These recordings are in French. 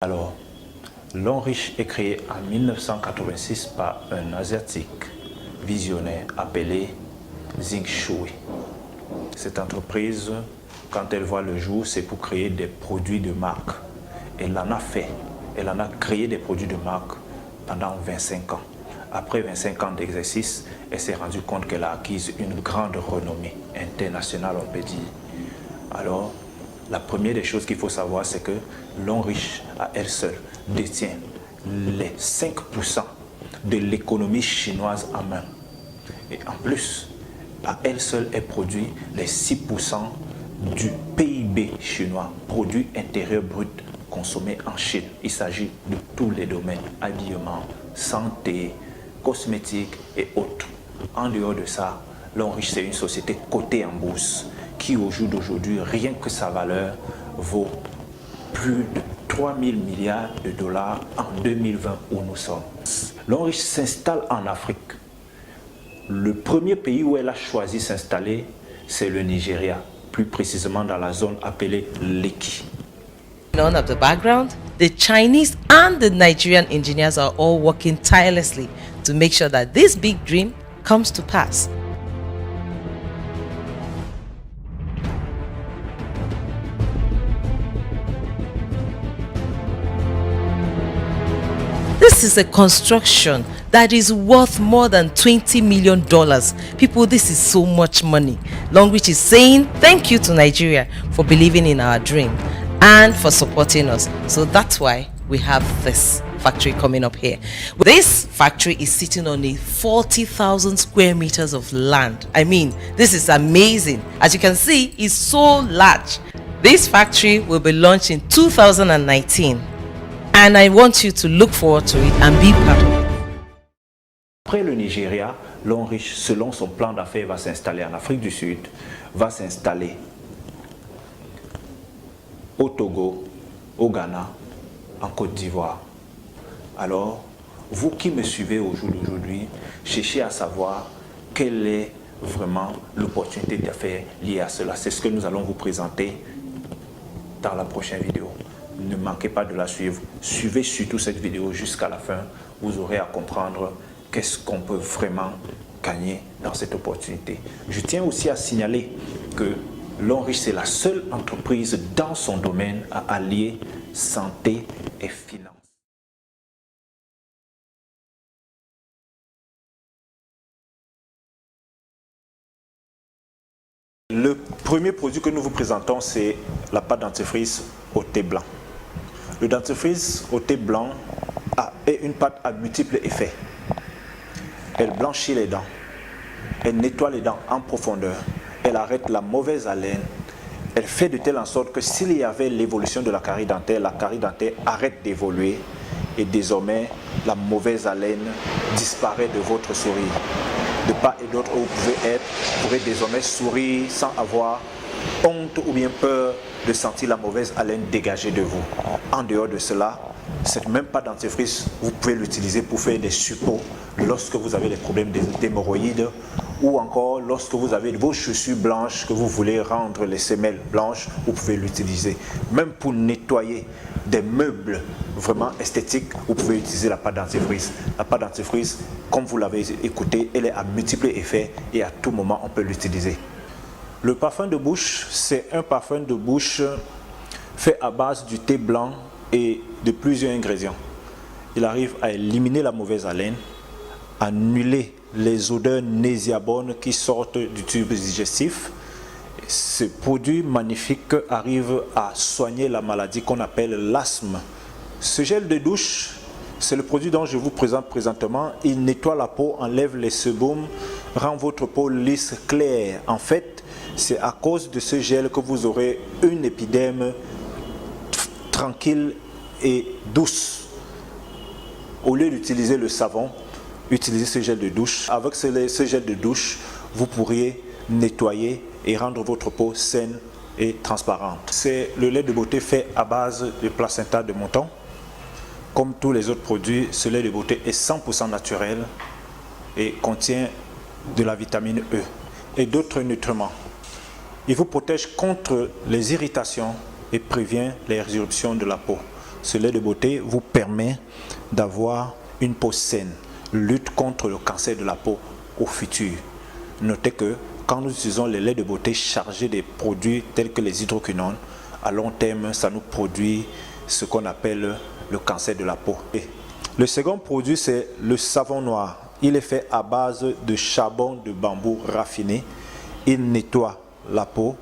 Alors, Long Riche est créé en 1986 par un Asiatique visionnaire appelé Zheng Shui. Cette entreprise, quand elle voit le jour, c'est pour créer des produits de marque. Elle en a créé des produits de marque pendant 25 ans. Après 25 ans d'exercice, elle s'est rendue compte qu'elle a acquis une grande renommée internationale, on peut dire. Alors, la première des choses qu'il faut savoir, c'est que Long Riche, à elle seule, détient les 5% de l'économie chinoise en main. Et en plus, à elle seule, elle produit les 6% du PIB chinois, produit intérieur brut consommé en Chine. Il s'agit de tous les domaines, habillement, santé, cosmétiques et autres. En dehors de ça, Long Riche, c'est une société cotée en bourse qui, au jour d'aujourd'hui, rien que sa valeur vaut plus de 3 000 milliards de dollars en 2020 où nous sommes. Long Riche s'installe en Afrique. Le premier pays où elle a choisi s'installer, c'est le Nigeria, plus précisément dans la zone appelée Lekki. None of the background, the Chinese and the Nigerian engineers are all working tirelessly to make sure that this big dream comes to pass. This is a construction that is worth more than $20 million. People, this is so much money. Long Riche is saying thank you to Nigeria for believing in our dream and for supporting us. So that's why we have this factory coming up here. This factory is sitting on a 40,000 square meters of land. I mean, this is amazing. As you can see, it's so large. This factory will be launched in 2019. And I want you to look forward to it and be part of it. Après le Nigeria, Long Riche, selon son plan d'affaires, va s'installer en Afrique du Sud, va s'installer au Togo, au Ghana, en Côte d'Ivoire. Alors, vous qui me suivez au jour d'aujourd'hui, cherchez à savoir quelle est vraiment l'opportunité d'affaires liée à cela. C'est ce que nous allons vous présenter dans la prochaine vidéo. Ne manquez pas de la suivre. Suivez surtout cette vidéo jusqu'à la fin. Vous aurez à comprendre qu'est-ce qu'on peut vraiment gagner dans cette opportunité. Je tiens aussi à signaler que Long Riche, c'est la seule entreprise dans son domaine à allier santé et finance. Le premier produit que nous vous présentons, c'est la pâte dentifrice au thé blanc. Le dentifrice au thé blanc est une pâte à multiples effets. Elle blanchit les dents, elle nettoie les dents en profondeur, elle arrête la mauvaise haleine, elle fait de telle en sorte que s'il y avait l'évolution de la carie dentaire arrête d'évoluer et désormais la mauvaise haleine disparaît de votre sourire. De part et d'autre où vous pourrez désormais sourire sans avoir honte ou bien peur de sentir la mauvaise haleine dégager de vous. En dehors de cela, cette même pâte dentifrice, vous pouvez l'utiliser pour faire des suppos lorsque vous avez des problèmes d'hémorroïdes ou encore lorsque vous avez vos chaussures blanches que vous voulez rendre les semelles blanches, vous pouvez l'utiliser. Même pour nettoyer des meubles vraiment esthétiques, vous pouvez utiliser la pâte dentifrice. La pâte dentifrice, comme vous l'avez écouté, elle est à multiples effets et à tout moment on peut l'utiliser. Le parfum de bouche, c'est un parfum de bouche fait à base du thé blanc et de plusieurs ingrédients. Il arrive à éliminer la mauvaise haleine, à annuler les odeurs nauséabondes qui sortent du tube digestif. Ce produit magnifique arrive à soigner la maladie qu'on appelle l'asthme. Ce gel de douche, c'est le produit dont je vous présente présentement. Il nettoie la peau, enlève les sébums, rend votre peau lisse, claire. En fait, c'est à cause de ce gel que vous aurez une épiderme tranquille et douce. Au lieu d'utiliser le savon, utilisez ce gel de douche. Avec ce gel de douche, vous pourriez nettoyer et rendre votre peau saine et transparente. C'est le lait de beauté fait à base de placenta de mouton. Comme tous les autres produits, ce lait de beauté est 100% naturel et contient de la vitamine E et d'autres nutriments. Il vous protège contre les irritations et prévient les éruptions de la peau. ce lait de beauté vous permet d'avoir une peau saine, lutte contre le cancer de la peau au futur. Notez que quand nous utilisons les laits de beauté chargés des produits tels que les hydroquinones, à long terme, ça nous produit ce qu'on appelle le cancer de la peau. Et le second produit, c'est le savon noir. Il est fait à base de charbon de bambou raffiné. Il nettoie la peau,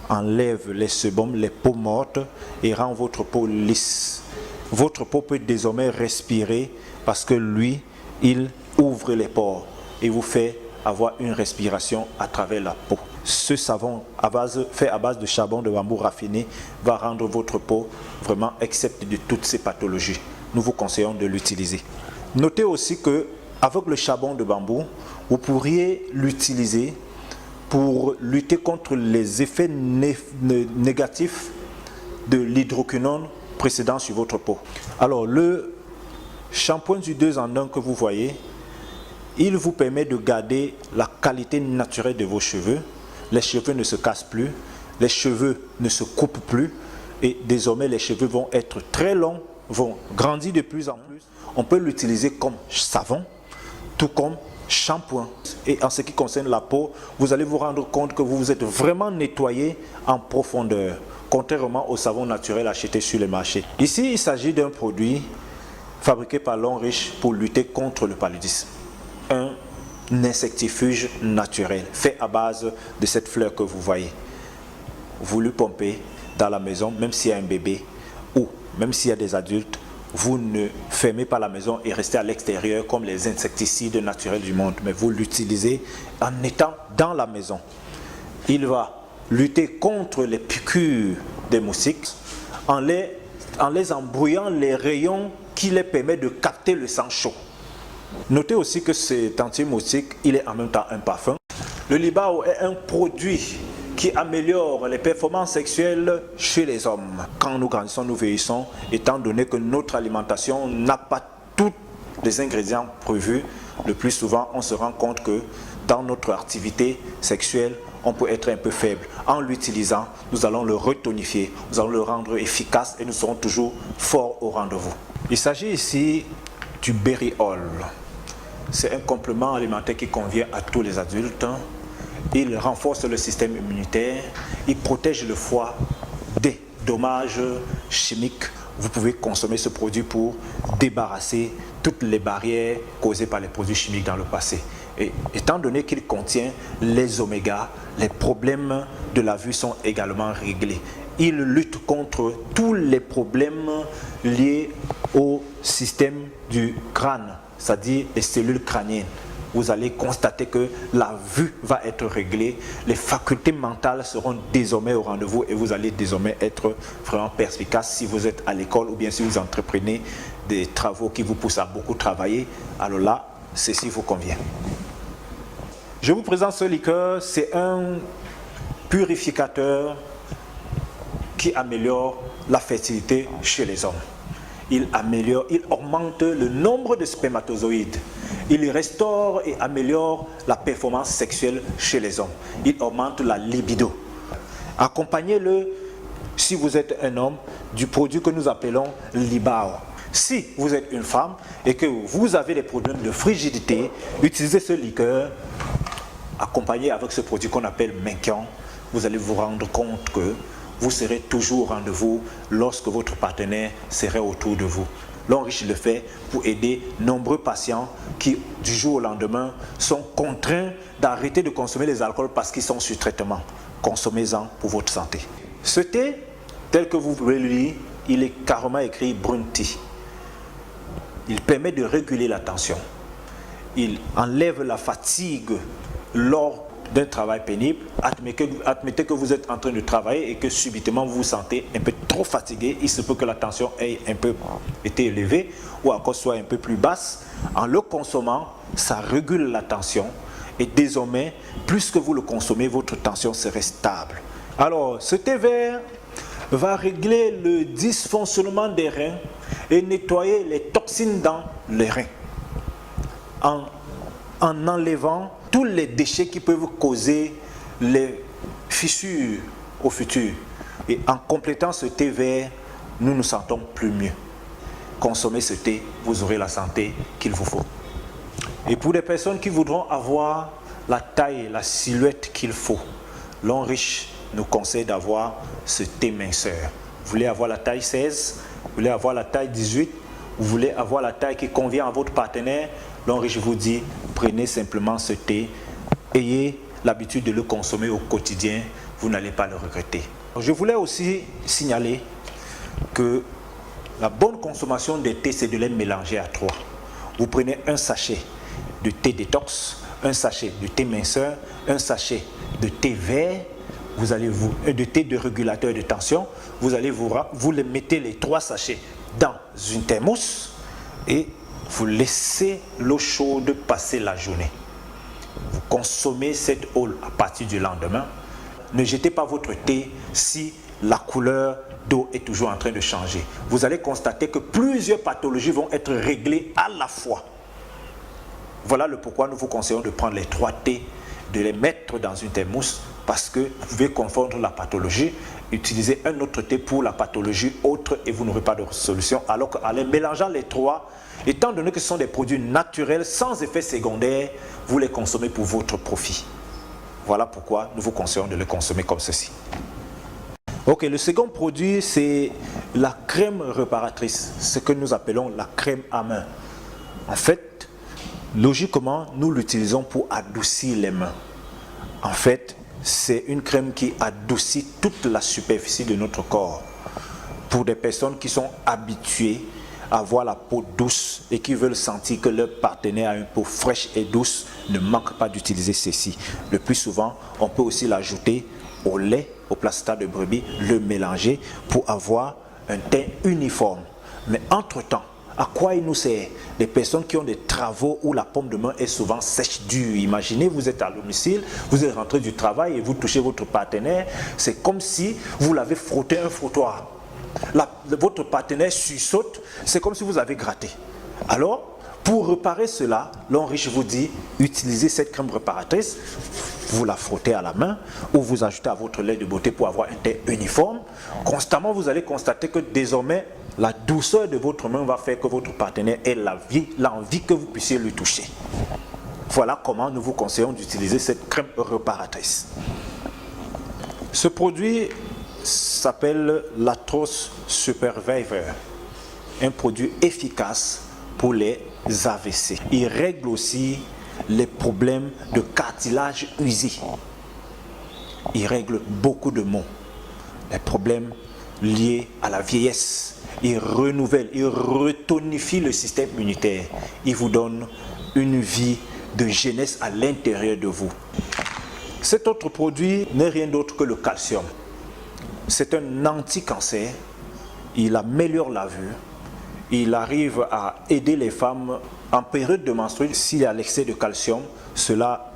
enlève les sébums, les peaux mortes et rend votre peau lisse. Votre peau peut désormais respirer parce que lui, il ouvre les pores et vous fait avoir une respiration à travers la peau. Ce savon fait à base de charbon de bambou raffiné va rendre votre peau vraiment exempte de toutes ces pathologies. Nous vous conseillons de l'utiliser. Notez aussi que avec le charbon de bambou, vous pourriez l'utiliser pour lutter contre les effets négatifs de l'hydroquinone précédent sur votre peau. Alors le shampoing du 2 en 1 que vous voyez, il vous permet de garder la qualité naturelle de vos cheveux. Les cheveux ne se cassent plus, les cheveux ne se coupent plus et désormais les cheveux vont être très longs, vont grandir de plus en plus. On peut l'utiliser comme savon, tout comme shampoing. Et en ce qui concerne la peau, vous allez vous rendre compte que vous vous êtes vraiment nettoyé en profondeur, contrairement au savon naturel acheté sur les marchés. Ici, il s'agit d'un produit fabriqué par Longreach pour lutter contre le paludisme. Un insectifuge naturel fait à base de cette fleur que vous voyez. Vous le pompez dans la maison, même s'il y a un bébé ou même s'il y a des adultes, vous ne fermez pas la maison et restez à l'extérieur comme les insecticides naturels du monde, mais vous l'utilisez en étant dans la maison. Il va lutter contre les piqûres des moustiques en les embrouillant les rayons qui les permettent de capter le sang chaud. Notez aussi que cet anti-moustique, il est en même temps un parfum. Le Libao est un produit qui améliore les performances sexuelles chez les hommes. Quand nous grandissons, nous vieillissons, étant donné que notre alimentation n'a pas tous les ingrédients prévus, le plus souvent, on se rend compte que dans notre activité sexuelle, on peut être un peu faible. En l'utilisant, nous allons le retonifier, nous allons le rendre efficace et nous serons toujours forts au rendez-vous. Il s'agit ici du Berryol. C'est un complément alimentaire qui convient à tous les adultes. Il renforce le système immunitaire, il protège le foie des dommages chimiques. Vous pouvez consommer ce produit pour débarrasser toutes les barrières causées par les produits chimiques dans le passé. Et étant donné qu'il contient les omégas, les problèmes de la vue sont également réglés. Il lutte contre tous les problèmes liés au système du crâne, c'est-à-dire les cellules crâniennes. Vous allez constater que la vue va être réglée, les facultés mentales seront désormais au rendez-vous et vous allez désormais être vraiment perspicace si vous êtes à l'école ou bien si vous entreprenez des travaux qui vous poussent à beaucoup travailler. Alors là, ceci vous convient. Je vous présente ce liqueur, c'est un purificateur qui améliore la fertilité chez les hommes. Il augmente le nombre de spermatozoïdes. Il restaure et améliore la performance sexuelle chez les hommes. Il augmente la libido. Accompagnez-le, si vous êtes un homme, du produit que nous appelons Libao. Si vous êtes une femme et que vous avez des problèmes de frigidité, utilisez ce liqueur accompagné avec ce produit qu'on appelle Menkian. Vous allez vous rendre compte que vous serez toujours au rendez-vous lorsque votre partenaire serait autour de vous. Longreach le fait pour aider nombreux patients qui, du jour au lendemain, sont contraints d'arrêter de consommer les alcools parce qu'ils sont sur traitement. Consommez-en pour votre santé. Ce thé, tel que vous pouvez le lire, il est carrément écrit Brune Tea. Il permet de réguler la tension. Il enlève la fatigue lors d'un travail pénible. Admettez que vous êtes en train de travailler et que subitement vous vous sentez un peu trop fatigué. Il se peut que la tension ait un peu été élevée ou encore soit un peu plus basse. En le consommant, ça régule la tension et désormais, plus que vous le consommez, votre tension serait stable. Alors, ce thé vert va régler le dysfonctionnement des reins et nettoyer les toxines dans les reins en enlevant tous les déchets qui peuvent causer les fissures au futur. Et en complétant ce thé vert, nous nous sentons plus mieux. consommez ce thé, vous aurez la santé qu'il vous faut. Et pour les personnes qui voudront avoir la taille, la silhouette qu'il faut, l'homme riche nous conseille d'avoir ce thé minceur. Vous voulez avoir la taille 16, vous voulez avoir la taille 18, vous voulez avoir la taille qui convient à votre partenaire, l'homme riche vous dit, prenez simplement ce thé, ayez l'habitude de le consommer au quotidien, vous n'allez pas le regretter. Je voulais aussi signaler que la bonne consommation des thés, c'est de les mélanger à 3. Vous prenez un sachet de thé détox, un sachet de thé minceur, un sachet de thé vert, de thé de régulateur de tension, vous les mettez les 3 sachets dans une thermos et vous laissez l'eau chaude passer la journée. Vous consommez cette eau à partir du lendemain. Ne jetez pas votre thé si la couleur d'eau est toujours en train de changer. Vous allez constater que plusieurs pathologies vont être réglées à la fois. Voilà le pourquoi nous vous conseillons de prendre les 3 thés, de les mettre dans une thermos, parce que vous pouvez confondre la pathologie, utiliser un autre thé pour la pathologie autre et vous n'aurez pas de solution. Alors qu'en les mélangeant les 3, étant donné que ce sont des produits naturels sans effet secondaire, vous les consommez pour votre profit. Voilà pourquoi nous vous conseillons de les consommer comme ceci. Ok, le second produit, c'est la crème réparatrice, ce que nous appelons la crème à main. En fait, logiquement, nous l'utilisons pour adoucir les mains. En fait, c'est une crème qui adoucit toute la superficie de notre corps. Pour des personnes qui sont habituées à avoir la peau douce et qui veulent sentir que leur partenaire a une peau fraîche et douce, ne manque pas d'utiliser ceci. Le plus souvent, on peut aussi l'ajouter au lait, au placenta de brebis, le mélanger pour avoir un teint uniforme. Mais entre-temps, à quoi il nous sert? Les personnes qui ont des travaux où la paume de main est souvent sèche, dure. Imaginez, vous êtes à domicile, vous êtes rentré du travail et vous touchez votre partenaire. C'est comme si vous l'avez frotté un frottoir. Votre partenaire sursaute, c'est comme si vous avez gratté. Alors, pour réparer cela, l'homme riche vous dit, utilisez cette crème réparatrice, vous la frottez à la main ou vous ajoutez à votre lait de beauté pour avoir un teint uniforme. Constamment, vous allez constater que désormais, la douceur de votre main va faire que votre partenaire ait l'envie que vous puissiez lui toucher. Voilà comment nous vous conseillons d'utiliser cette crème réparatrice. Ce produit s'appelle l'Athos Superviver, un produit efficace pour les AVC. Il règle aussi les problèmes de cartilage usé. Il règle beaucoup de maux, les problèmes liés à la vieillesse. Il renouvelle, il retonifie le système immunitaire. Il vous donne une vie de jeunesse à l'intérieur de vous. Cet autre produit n'est rien d'autre que le calcium. C'est un anti-cancer. Il améliore la vue. Il arrive à aider les femmes en période de menstruation. S'il y a l'excès de calcium, cela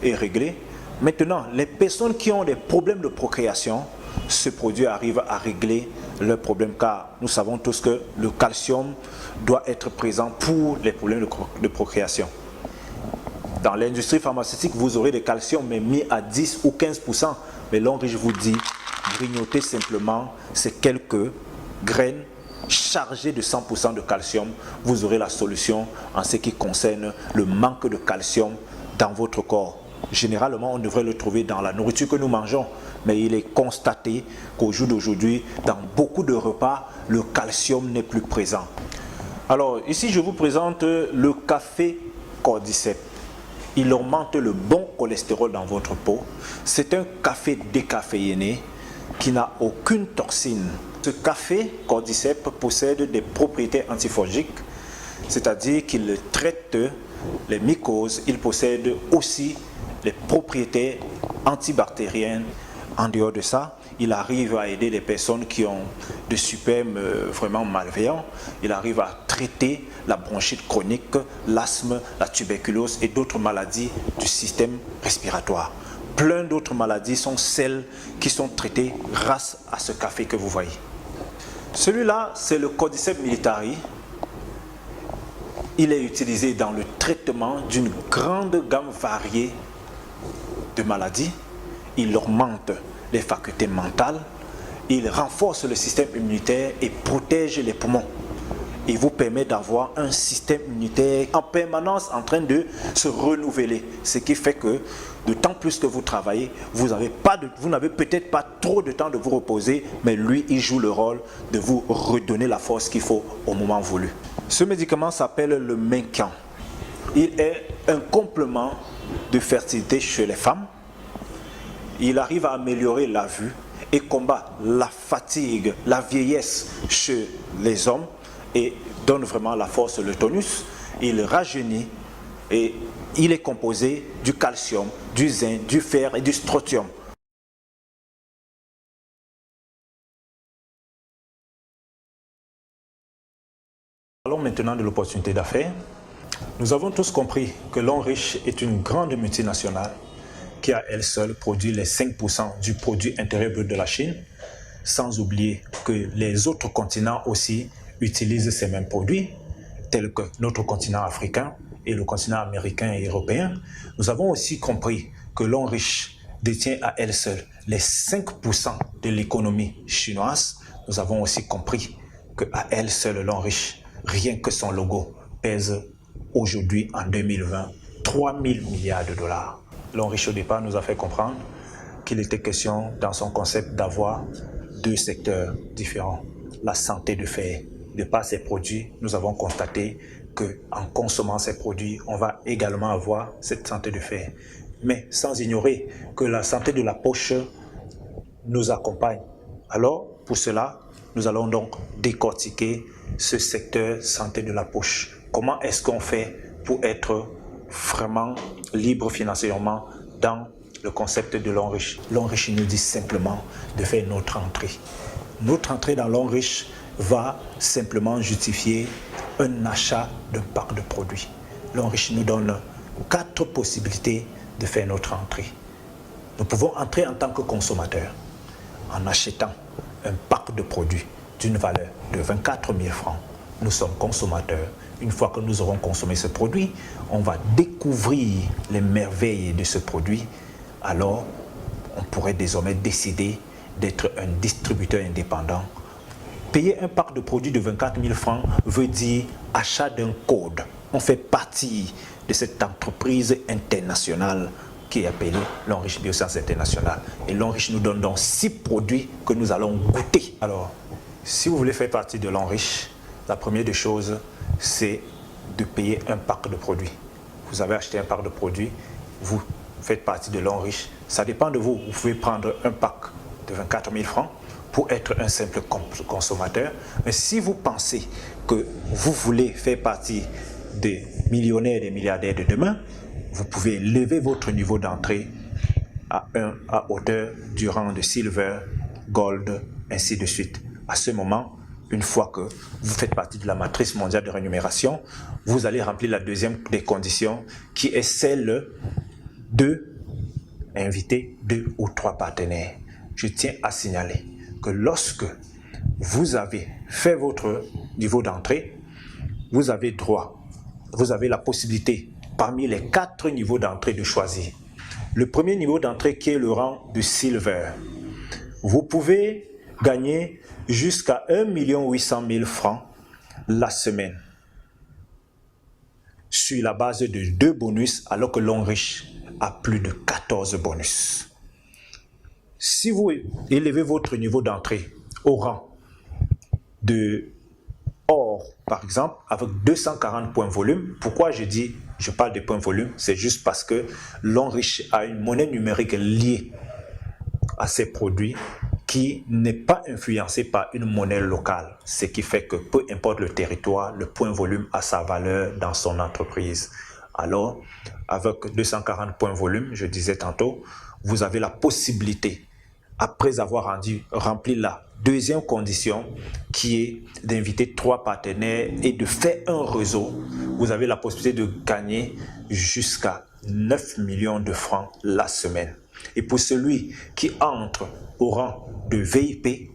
est réglé. Maintenant, les personnes qui ont des problèmes de procréation, ce produit arrive à régler leurs problèmes, car nous savons tous que le calcium doit être présent pour les problèmes de procréation. Dans l'industrie pharmaceutique, vous aurez des calciums mais mis à 10 ou 15%. Mais l'homme riche vous dit, grignotez simplement ces quelques graines chargées de 100% de calcium. Vous aurez la solution en ce qui concerne le manque de calcium dans votre corps. Généralement, on devrait le trouver dans la nourriture que nous mangeons, mais il est constaté qu'au jour d'aujourd'hui, dans beaucoup de repas, le calcium n'est plus présent. Alors, ici, je vous présente le café Cordyceps. Il augmente le bon cholestérol dans votre peau. C'est un café décaféiné qui n'a aucune toxine. Ce café Cordyceps possède des propriétés antifongiques, c'est-à-dire qu'il traite les mycoses. Il possède aussi les propriétés antibactériennes. En dehors de ça, il arrive à aider les personnes qui ont des spermes vraiment malveillants. Il arrive à traiter la bronchite chronique, l'asthme, la tuberculose et d'autres maladies du système respiratoire. Plein d'autres maladies sont celles qui sont traitées grâce à ce café que vous voyez. Celui-là, c'est le Cordyceps militari. Il est utilisé dans le traitement d'une grande gamme variée de maladies. Il augmente les facultés mentales, il renforce le système immunitaire et protège les poumons. il vous permet d'avoir un système immunitaire en permanence en train de se renouveler. Ce qui fait que d'autant plus que vous travaillez, vous n'avez peut-être pas trop de temps de vous reposer, mais lui, il joue le rôle de vous redonner la force qu'il faut au moment voulu. Ce médicament s'appelle le Mencan. Il est un complément de fertilité chez les femmes. Il arrive à améliorer la vue et combat la fatigue, la vieillesse chez les hommes et donne vraiment la force, le tonus. Il rajeunit et il est composé du calcium, du zinc, du fer et du strontium. Parlons maintenant de l'opportunité d'affaires. Nous avons tous compris que Longrich est une grande multinationale qui à elle seule produit les 5% du produit intérieur brut de la Chine, sans oublier que les autres continents aussi utilisent ces mêmes produits, tels que notre continent africain et le continent américain et européen. Nous avons aussi compris que Longrich détient à elle seule les 5% de l'économie chinoise. Nous avons aussi compris qu'à elle seule, Longrich, rien que son logo, pèse aujourd'hui en 2020 3 000 milliards de dollars. Longrich au départ nous a fait comprendre qu'il était question dans son concept d'avoir deux secteurs différents. La santé de fer. De par ces produits, nous avons constaté qu'en consommant ces produits, on va également avoir cette santé de fer. Mais sans ignorer que la santé de la poche nous accompagne. Alors, pour cela, nous allons donc décortiquer ce secteur santé de la poche. Comment est-ce qu'on fait pour être vraiment libre financièrement dans le concept de Longrich? Longrich nous dit simplement de faire notre entrée. Notre entrée dans Longrich va simplement justifier un achat d'un pack de produits. Longrich nous donne 4 possibilités de faire notre entrée. Nous pouvons entrer en tant que consommateur en achetant un pack de produits d'une valeur de 24 000 francs. Nous sommes consommateurs. Une fois que nous aurons consommé ce produit, on va découvrir les merveilles de ce produit. Alors, on pourrait désormais décider d'être un distributeur indépendant. Payer un pack de produits de 24 000 francs veut dire achat d'un code. On fait partie de cette entreprise internationale qui est appelée Longrich Biosciences International. Et Longrich nous donne donc 6 produits que nous allons goûter. Alors, si vous voulez faire partie de Longrich, la première des choses, c'est de payer un pack de produits. Vous avez acheté un pack de produits, vous faites partie de Longrich. Ça dépend de vous. Vous pouvez prendre un pack de 24 000 francs pour être un simple consommateur. Mais si vous pensez que vous voulez faire partie des millionnaires et des milliardaires de demain, vous pouvez lever votre niveau d'entrée à hauteur du rang de silver, gold, ainsi de suite. À ce moment, une fois que vous faites partie de la matrice mondiale de rémunération, vous allez remplir la deuxième des conditions qui est celle de inviter 2 ou 3 partenaires. Je tiens à signaler que lorsque vous avez fait votre niveau d'entrée, vous avez la possibilité parmi les 4 niveaux d'entrée de choisir. Le premier niveau d'entrée qui est le rang de silver. Vous pouvez gagner jusqu'à 1 800 000 francs la semaine sur la base de 2 bonus, alors que Longrich a plus de 14 bonus. Si vous élevez votre niveau d'entrée au rang de or, par exemple, avec 240 points volume, pourquoi je parle de points volume, c'est juste parce que Longrich a une monnaie numérique liée à ses produits qui n'est pas influencée par une monnaie locale, ce qui fait que peu importe le territoire, le point volume a sa valeur dans son entreprise. Alors, avec 240 points volume, je disais tantôt, vous avez la possibilité, après avoir rempli la deuxième condition, qui est d'inviter 3 partenaires et de faire un réseau, vous avez la possibilité de gagner jusqu'à 9 millions de francs la semaine. Et pour celui qui entre au rang de VIP,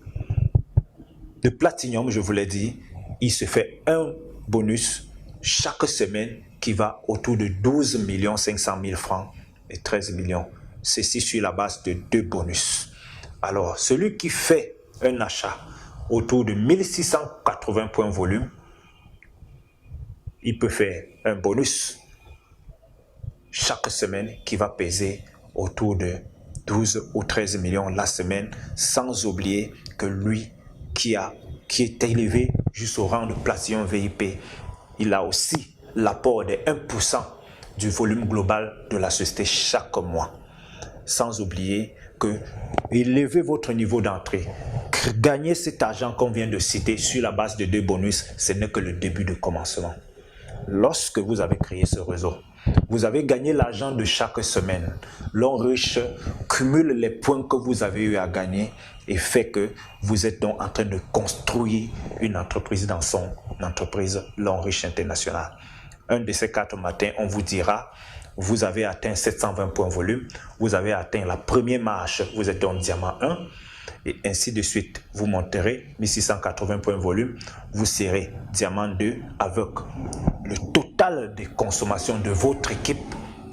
de Platinum, je vous l'ai dit, il se fait un bonus chaque semaine qui va autour de 12 500 000 francs et 13 millions. Ceci sur la base de 2 bonus. Alors, celui qui fait un achat autour de 1680 points volume il peut faire un bonus chaque semaine qui va peser autour de 12 ou 13 millions la semaine, sans oublier que lui qui est élevé jusqu'au rang de platine VIP, il a aussi l'apport de 1% du volume global de la société chaque mois. Sans oublier que élevez votre niveau d'entrée, gagner cet argent qu'on vient de citer sur la base de 2 bonus, ce n'est que le début de commencement. Lorsque vous avez créé ce réseau, vous avez gagné l'argent de chaque semaine. L'homme riche cumule les points que vous avez eu à gagner et fait que vous êtes donc en train de construire une entreprise dans son entreprise L'Homme Riche International. Un de ces 4 matins, on vous dira, vous avez atteint 720 points volume, vous avez atteint la première marche, vous êtes en diamant 1, et ainsi de suite. Vous monterez 1680 points volume, vous serez diamant 2 avec le total des consommations de votre équipe,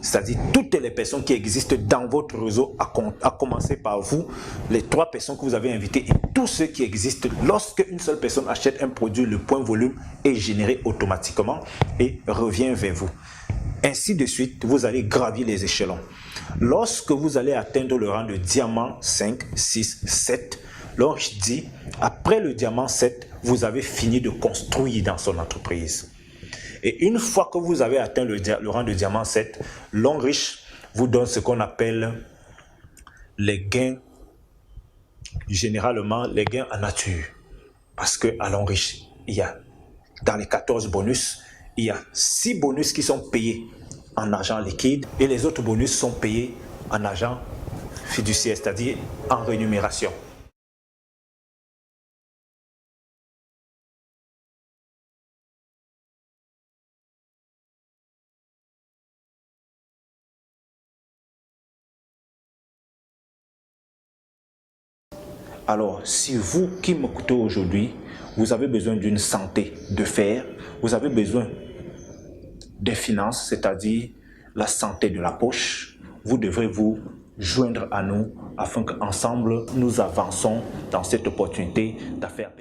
c'est-à-dire toutes les personnes qui existent dans votre réseau, à commencer par vous, les 3 personnes que vous avez invitées et tous ceux qui existent. Lorsque une seule personne achète un produit, le point volume est généré automatiquement et revient vers vous. Ainsi de suite, vous allez gravir les échelons. Lorsque vous allez atteindre le rang de diamant 5, 6, 7, alors je dis, après le diamant 7, vous avez fini de construire dans son entreprise. Et une fois que vous avez atteint le rang de diamant 7, L'Homme Riche vous donne ce qu'on appelle les gains, généralement les gains en nature. Parce qu'à L'Homme Riche, il y a dans les 14 bonus, il y a 6 bonus qui sont payés en argent liquide et les autres bonus sont payés en argent fiduciaire, c'est-à-dire en rémunération. Alors, si vous qui m'écoutez aujourd'hui, vous avez besoin d'une santé de fer, vous avez besoin des finances, c'est-à-dire la santé de la poche, vous devrez vous joindre à nous afin qu'ensemble nous avançons dans cette opportunité d'affaires.